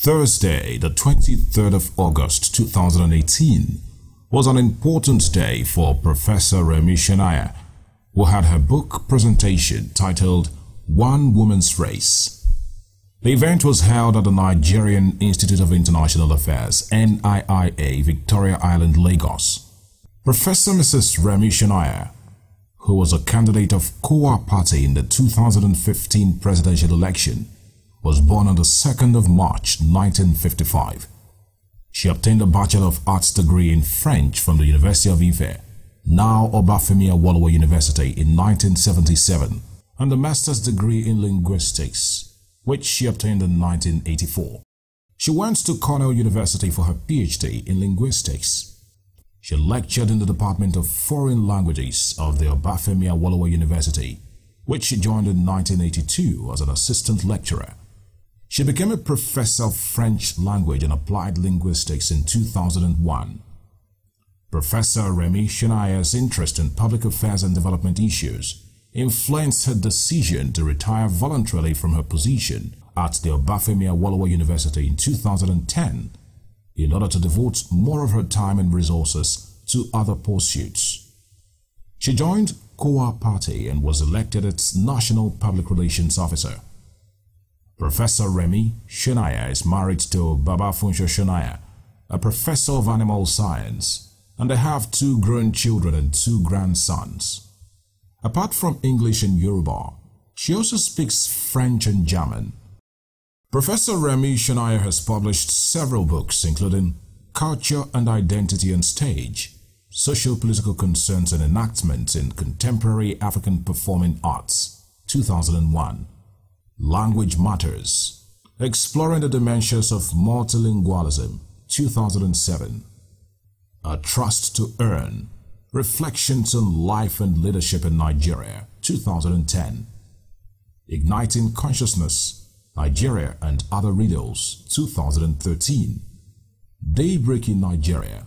Thursday, the 23rd of August 2018, was an important day for Professor Remi Sonaiye, who had her book presentation titled One Woman's Race. The event was held at the Nigerian Institute of International Affairs, NIIA, Victoria Island, Lagos. Professor Mrs. Remi Sonaiye, who was a candidate of Kowa Party in the 2015 presidential election, was born on the 2nd of March 1955. She obtained a Bachelor of Arts degree in French from the University of Ife, now Obafemi Awolowo University, in 1977, and a master's degree in linguistics, which she obtained in 1984. She went to Cornell University for her PhD in linguistics. She lectured in the Department of Foreign Languages of the Obafemi Awolowo University, which she joined in 1982 as an assistant lecturer. She became a professor of French language and applied linguistics in 2001. Professor Remi Sonaiye's interest in public affairs and development issues influenced her decision to retire voluntarily from her position at the Obafemi Awolowo University in 2010 in order to devote more of her time and resources to other pursuits. She joined Kowa Party and was elected its National Public Relations Officer. Professor Remi Sonaiye is married to Baba Funsho Sonaiye, a professor of animal science, and they have 2 grown children and 2 grandsons. Apart from English and Yoruba, she also speaks French and German. Professor Remi Sonaiye has published several books including Culture and Identity on Stage, Socio-Political Concerns and Enactments in Contemporary African Performing Arts, 2001, Language Matters, Exploring the Dimensions of Multilingualism, 2007, A Trust to Earn, Reflections on Life and Leadership in Nigeria, 2010, Igniting Consciousness, Nigeria and Other Riddles, 2013, Daybreak in Nigeria,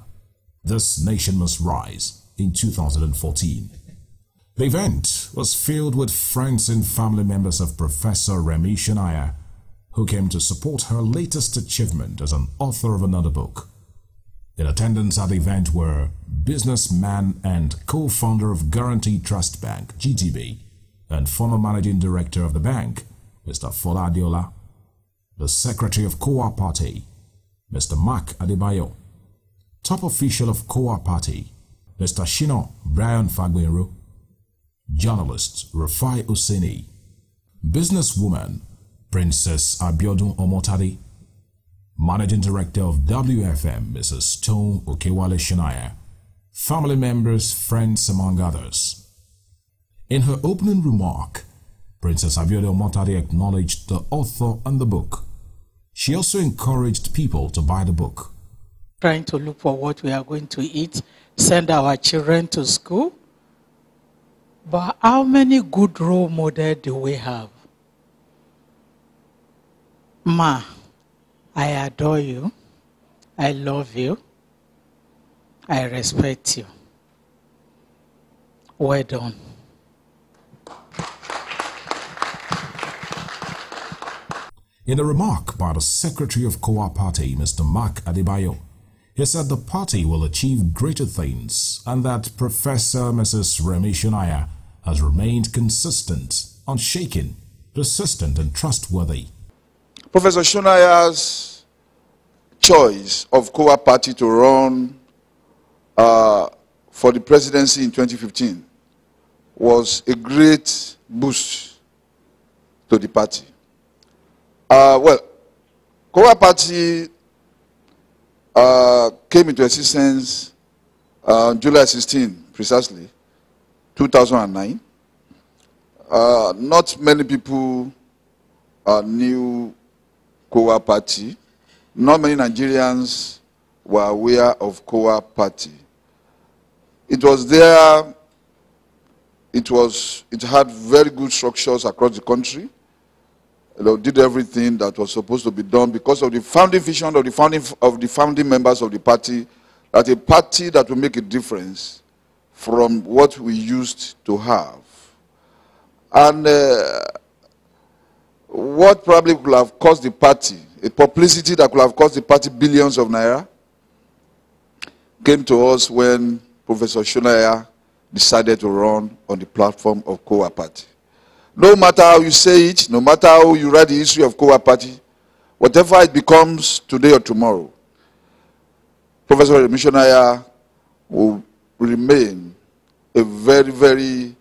This Nation Must Rise, in 2014. The event was filled with friends and family members of Professor Remi Sonaiye, who came to support her latest achievement as an author of another book. In attendance at the event were businessman and co-founder of Guarantee Trust Bank, GTB, and former managing director of the bank, Mr. Fola Adeola, the secretary of Kowa Party, Mr. Mark Adebayo, top official of Kowa Party, Mr. Shino Brian Fagbenro, journalist Rufai Oseni, businesswoman Princess Abiodun Omotade, managing director of WFM Mrs. Stone Okewale Sonaiye, family members, friends, among others. In her opening remark, Princess Abiodun Omotade acknowledged the author and the book. She also encouraged people to buy the book. Trying to look for what we are going to eat, send our children to school. But how many good role models do we have? Ma, I adore you. I love you. I respect you. Well done. In a remark by the secretary of Kowa Party, Mr. Mark Adebayo, he said the party will achieve greater things and that Professor Mrs. Remi Sonaiye has remained consistent, unshaken, persistent and trustworthy. Professor Sonaiye's choice of Kowa Party to run for the presidency in 2015 was a great boost to the party. Well, Kowa Party came into existence on July 16, precisely, 2009. Not many people knew Kowa Party. Not many Nigerians were aware of Kowa Party. It was there. It had very good structures across the country. They did everything that was supposed to be done because of the founding vision of the founding members of the party, that a party that will make a difference from what we used to have. And what probably could have caused the party a publicity that could have cost the party billions of naira, came to us when Professor Sonaiye decided to run on the platform of Kowa Party. No matter how you say it, no matter how you write the history of Kowa Party, whatever it becomes today or tomorrow, Professor Remi Sonaiye will remain a very, very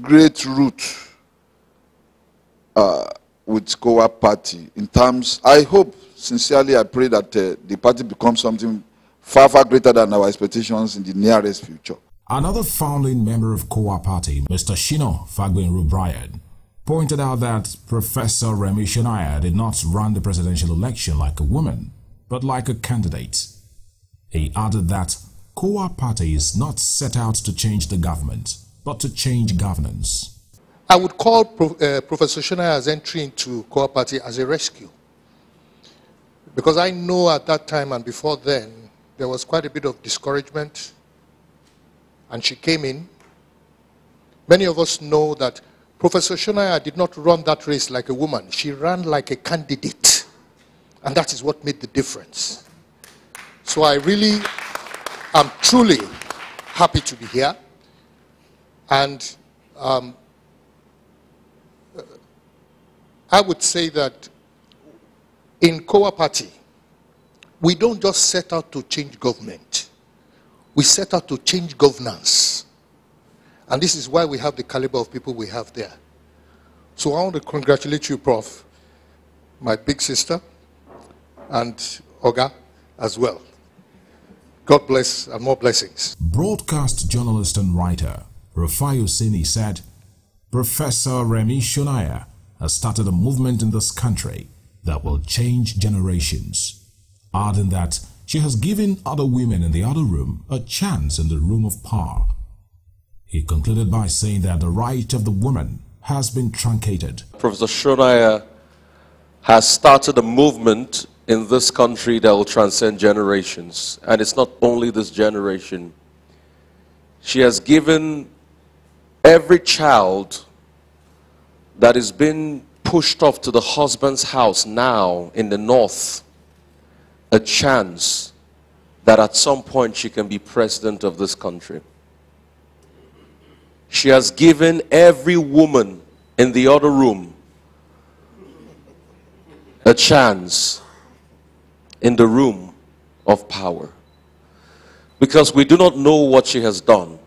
great root with Kowa Party in terms, I hope, sincerely, I pray that the party becomes something far, far greater than our expectations in the nearest future. Another founding member of Kowa Party, Mr. Shino Fagbenru Brian, pointed out that Professor Remi Sonaiye did not run the presidential election like a woman, but like a candidate. He added that Kowa Party is not set out to change the government, but to change governance. I would call Professor Sonaiye's entry into Kowa Party as a rescue. Because I know at that time and before then, there was quite a bit of discouragement. And she came in. Many of us know that Professor Sonaiye did not run that race like a woman. She ran like a candidate. And that is what made the difference. So I really am truly happy to be here. And I would say that in Kowa Party, we don't just set out to change government. We set out to change governance. And this is why we have the caliber of people we have there. So I want to congratulate you, Prof, my big sister, and Oga as well. God bless and more blessings. Broadcast journalist and writer Rufai Oseni said, Professor Remi Sonaiye has started a movement in this country that will change generations, adding that she has given other women in the other room a chance in the room of power. He concluded by saying that the right of the woman has been truncated. Professor Sonaiye has started a movement in this country that will transcend generations. And it's not only this generation. She has given every child that is being pushed off to the husband's house now in the north a chance that at some point she can be president of this country. She has given every woman in the other room a chance in the room of power. Because we do not know what she has done.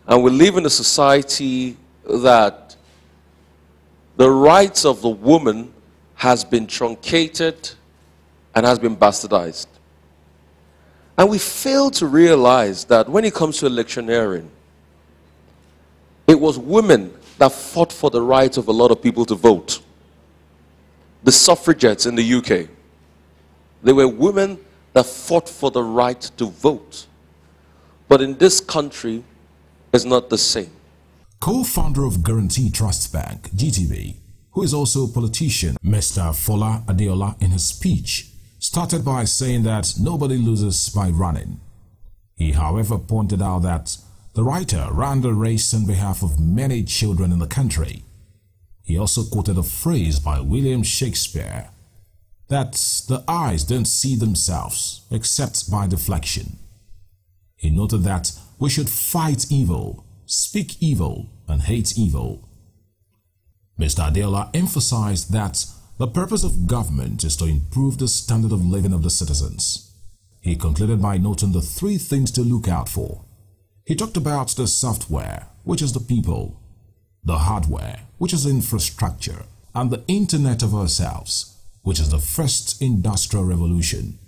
And we live in a society that the rights of the woman has been truncated and has been bastardized. And we fail to realize that when it comes to electioneering, it was women that fought for the right of a lot of people to vote. The suffragettes in the UK, they were women that fought for the right to vote. But in this country, it's not the same. Co-founder of Guarantee Trust Bank, GTB, who is also a politician, Mr. Fola Adeola, in his speech, started by saying that nobody loses by running. He, however, pointed out that the writer ran the race on behalf of many children in the country. He also quoted a phrase by William Shakespeare, that the eyes don't see themselves except by deflection. He noted that we should fight evil, speak evil, and hate evil. Mr. Adeola emphasized that the purpose of government is to improve the standard of living of the citizens. He concluded by noting the three things to look out for. He talked about the software, which is the people, the hardware, which is the infrastructure, and the internet of ourselves, which is the first industrial revolution.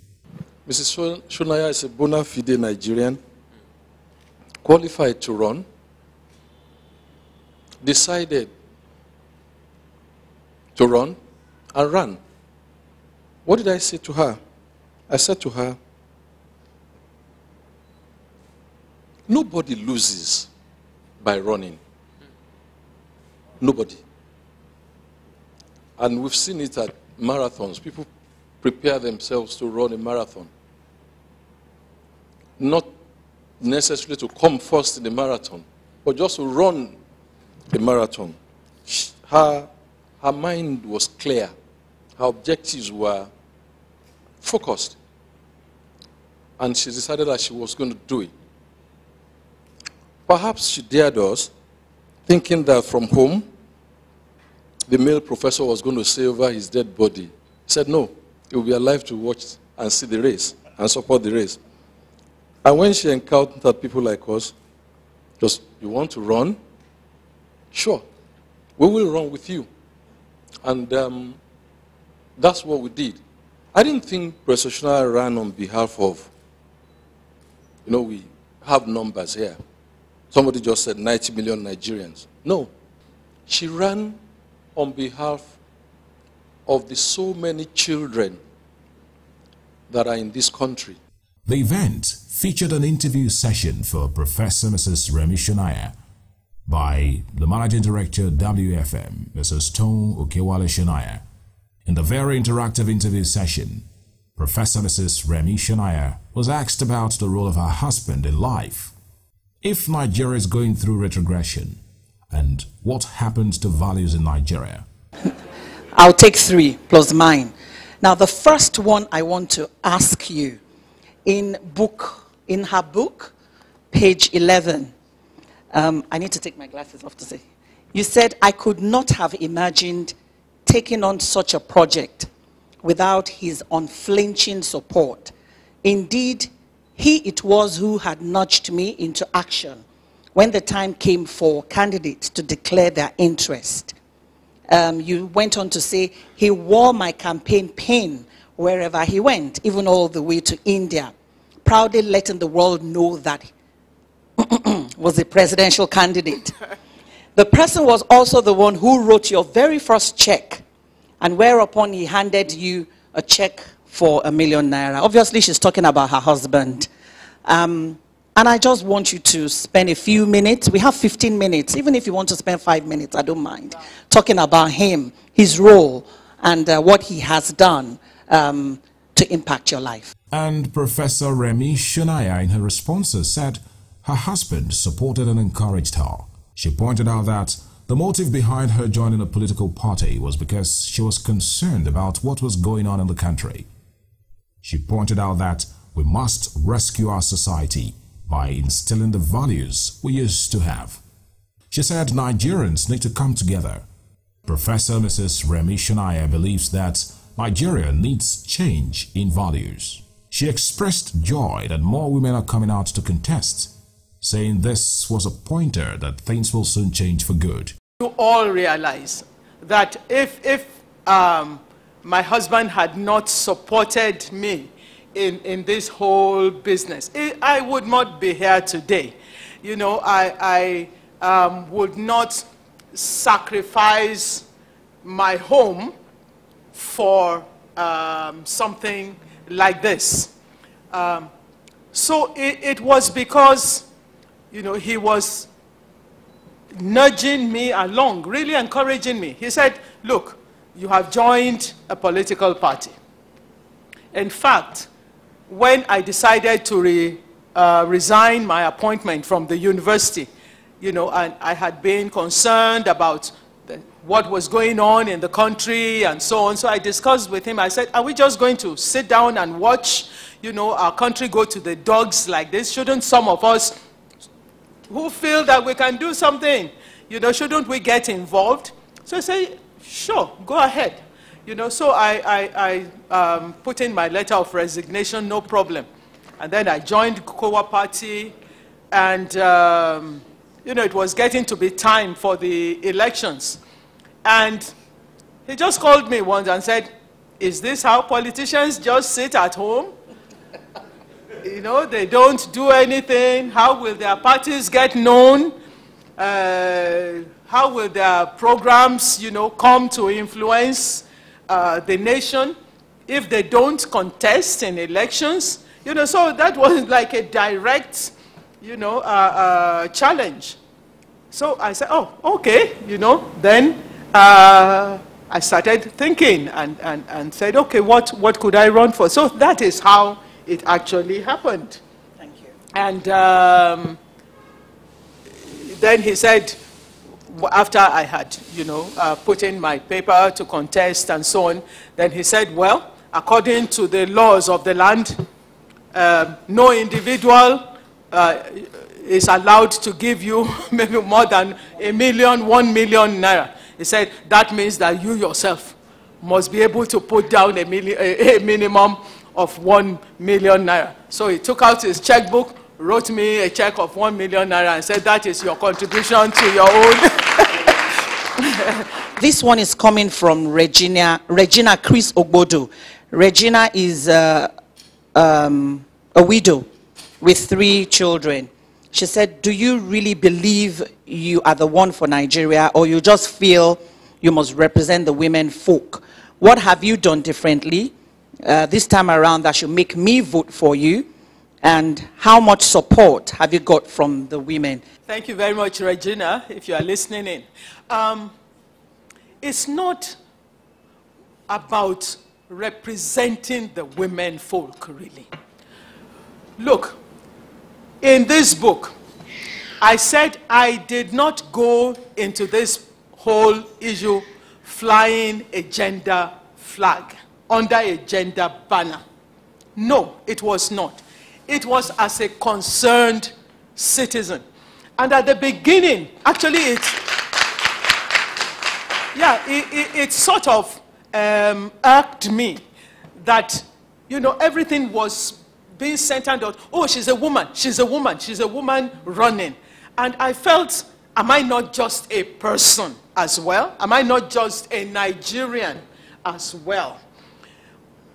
Mrs. Sonaiye is a bona fide Nigerian, qualified to run, decided to run, and ran. What did I say to her? I said to her, nobody loses by running. Nobody. And we've seen it at marathons. People prepare themselves to run a marathon. Not necessarily to come first in the marathon, but just to run a marathon. Her her mind was clear. Her objectives were focused. And she decided that she was going to do it. Perhaps she dared us, thinking that from home, the male professor was going to say over his dead body. He said, no, he will be alive to watch and see the race and support the race. And when she encountered people like us, just, you want to run? Sure, we will run with you. And that's what we did. I didn't think Professor Sonaiye ran on behalf of, we have numbers here. Somebody just said 90 million Nigerians. No, she ran on behalf of the so many children that are in this country. The event featured an interview session for Professor Mrs. Remi Sonaiye by the Managing Director WFM, Mrs. Tom Okewale Sonaiye. In the very interactive interview session, Professor Mrs. Remi Sonaiye was asked about the role of her husband in life. If Nigeria is going through retrogression, and what happens to values in Nigeria? I'll take 3 plus mine. Now, the first one I want to ask you, in her book, page 11, I need to take my glasses off to say, you said, I could not have imagined taking on such a project without his unflinching support. Indeed, he it was who had nudged me into action when the time came for candidates to declare their interest. You went on to say, he wore my campaign pin wherever he went, even all the way to India, proudly letting the world know that he was a presidential candidate. The person was also the one who wrote your very first check, and whereupon he handed you a check for ₦1 million. Obviously, she's talking about her husband. And I just want you to spend a few minutes. We have 15 minutes. Even if you want to spend 5 minutes, I don't mind. Talking about him, his role, and what he has done to impact your life. And Professor Remi Sonaiye, in her responses, said her husband supported and encouraged her. She pointed out that the motive behind her joining a political party was because she was concerned about what was going on in the country. She pointed out that we must rescue our society by instilling the values we used to have. She said Nigerians need to come together. Professor Mrs. Remi Sonaiye believes that Nigeria needs change in values. She expressed joy that more women are coming out to contest, saying this was a pointer that things will soon change for good. You all realize that if my husband had not supported me in this whole business, I would not be here today. I would not sacrifice my home for something like this. So it was because, he was nudging me along, really encouraging me. He said, look, you have joined a political party. In fact, when I decided to resign my appointment from the university, and I had been concerned about what was going on in the country and so on. So I discussed with him. I said, are we just going to sit down and watch, our country go to the dogs like this? Shouldn't some of us who feel that we can do something, shouldn't we get involved? So I say, sure, go ahead. So I put in my letter of resignation, no problem. And then I joined COA party, and, it was getting to be time for the elections. And he just called me once and said, is this how politicians just sit at home? They don't do anything. How will their parties get known? How will their programs, come to influence the nation if they don't contest in elections? So that was like a direct, challenge. So I said, oh, okay, then I started thinking and said, okay, what could I run for? So that is how it actually happened. Thank you. And then he said, after I had, put in my paper to contest and so on, then he said, well, according to the laws of the land, no individual is allowed to give you maybe more than 1 million naira. He said, that means that you yourself must be able to put down a minimum of 1 million naira. So he took out his checkbook, wrote me a check of 1 million naira and said, that is your contribution to your own. This one is coming from Regina Chris Ogbodo. Regina is a widow with 3 children. She said, do you really believe you are the one for Nigeria, or you just feel you must represent the women folk? What have you done differently this time around that should make me vote for you? And how much support have you got from the women? Thank you very much, Regina, if you are listening in. It's not about representing the women folk, really. Look, in this book, I said I did not go into this whole issue flying a gender flag under a gender banner. No, it was not. It was as a concerned citizen. And at the beginning, actually, it sort of irked me that, everything was being centered on, oh, she's a woman running. And I felt, am I not just a person as well? Am I not just a Nigerian as well?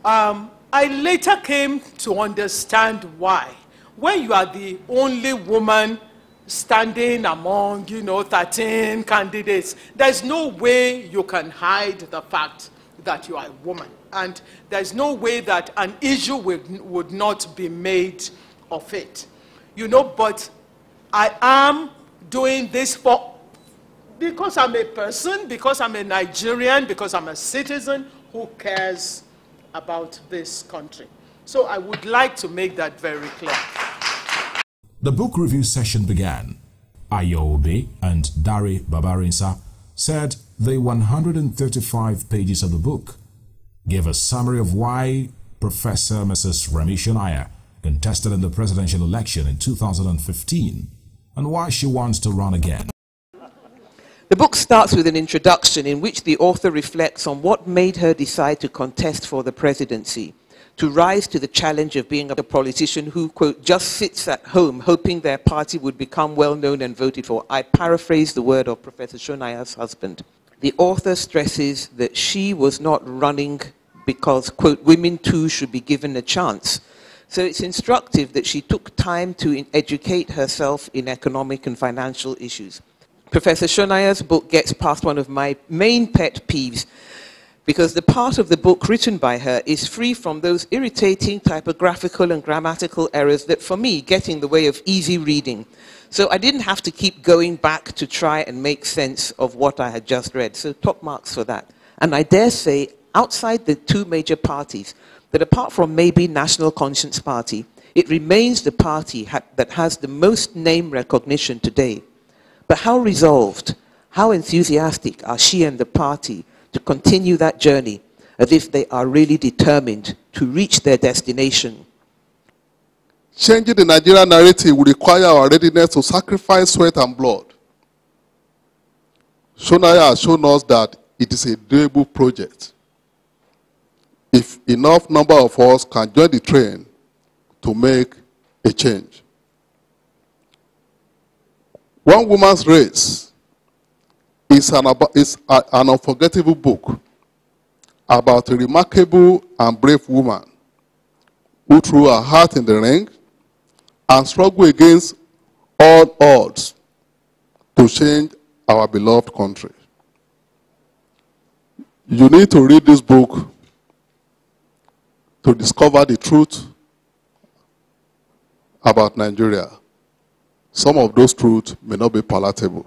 I later came to understand why. When you are the only woman standing among, 13 candidates, there's no way you can hide the fact that you are a woman. And there's no way that an issue would not be made of it. But I am doing this because I'm a person, because I'm a Nigerian, because I'm a citizen who cares about this country. So I would like to make that very clear. The book review session began. Ayobe and Dari Babarinsa said the 135 pages of the book gave a summary of why Professor Mrs. Remi Sonaiye contested in the presidential election in 2015 and why she wants to run again. The book starts with an introduction in which the author reflects on what made her decide to contest for the presidency, to rise to the challenge of being a politician who, quote, just sits at home hoping their party would become well known and voted for. I paraphrase the word of Professor Sonaiye's husband. The author stresses that she was not running because, quote, women too should be given a chance. So it's instructive that she took time to educate herself in economic and financial issues. Professor Sonaiye's book gets past one of my main pet peeves, because the part of the book written by her is free from those irritating typographical and grammatical errors that, for me, get in the way of easy reading. So I didn't have to keep going back to try and make sense of what I had just read. So top marks for that. And I dare say, outside the 2 major parties, that apart from maybe National Conscience Party, it remains the party that has the most name recognition today. But how resolved, how enthusiastic are she and the party to continue that journey as if they are really determined to reach their destination? Changing the Nigerian narrative will require our readiness to sacrifice sweat and blood. Sonaiye has shown us that it is a doable project if enough number of us can join the train to make a change. One Woman's Race is an unforgettable book about a remarkable and brave woman who threw her heart in the ring and struggled against all odds to change our beloved country. You need to read this book to discover the truth about Nigeria. Some of those truths may not be palatable,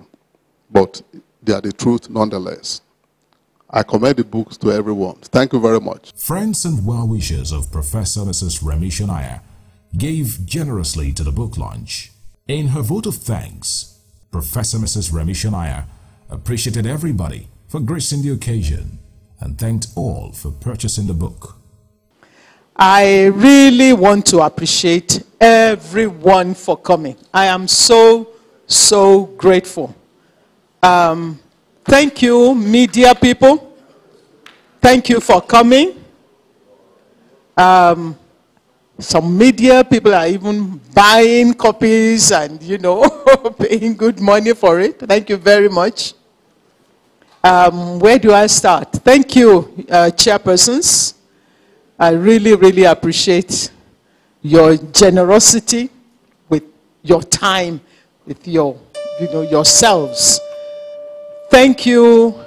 but they are the truth nonetheless. I commend the books to everyone. Thank you very much. Friends and well-wishers of Professor Mrs. Remi Sonaiye gave generously to the book launch. In her vote of thanks, Professor Mrs. Remi Sonaiye appreciated everybody for gracing the occasion, and thanked all for purchasing the book. I really want to appreciate everyone for coming. I am so, so grateful. Thank you, media people. Thank you for coming. Some media people are even buying copies and, paying good money for it. Thank you very much. Where do I start? Thank you, chairpersons. I really, really appreciate your generosity with your time, with yourselves. Thank you.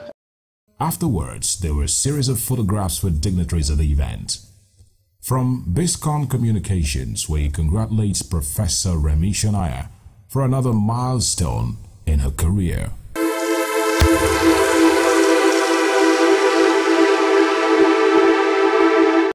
Afterwards, there were a series of photographs with dignitaries at the event. From BISCON Communications, where he congratulates Professor Remi Sonaiye for another milestone in her career.